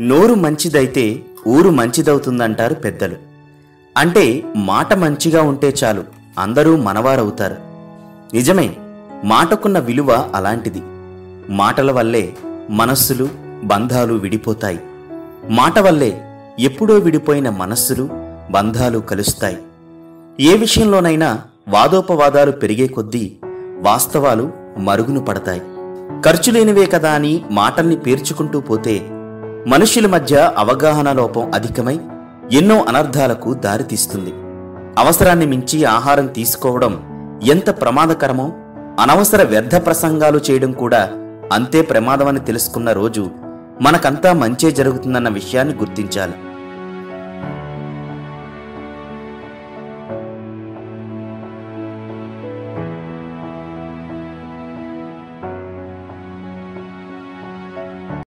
నోరు మంచిదైతే ఊరు మంచిదవుతుందంటారు పెద్దలు. అంటే మాట మంచిగా ఉంటే చాలు అందరూ మనవారవుతారు. నిజమే, మాటకున్న విలువ అలాంటిది. మాటల వల్లే మనస్సులు, బంధాలు విడిపోతాయి. మాట వల్లే ఎప్పుడో విడిపోయిన మనస్సులు, బంధాలు కలుస్తాయి. ఏ విషయంలోనైనా వాదోపవాదాలు పెరిగే కొద్దీ వాస్తవాలు మరుగున పడతాయి. ఖర్చులేనివే కదా అని మాటల్ని పేర్చుకుంటూ పోతే మనుషుల మధ్య అవగాహన లోపం అధికమై ఎన్నో అనర్థాలకు దారితీస్తుంది. అవసరాన్ని మించి ఆహారం తీసుకోవడం ఎంత ప్రమాదకరమో, అనవసర వ్యర్థ ప్రసంగాలు చేయడం కూడా అంతే ప్రమాదమని తెలుసుకున్న రోజు మనకంతా మంచే జరుగుతుందన్న విషయాన్ని గుర్తించాలి.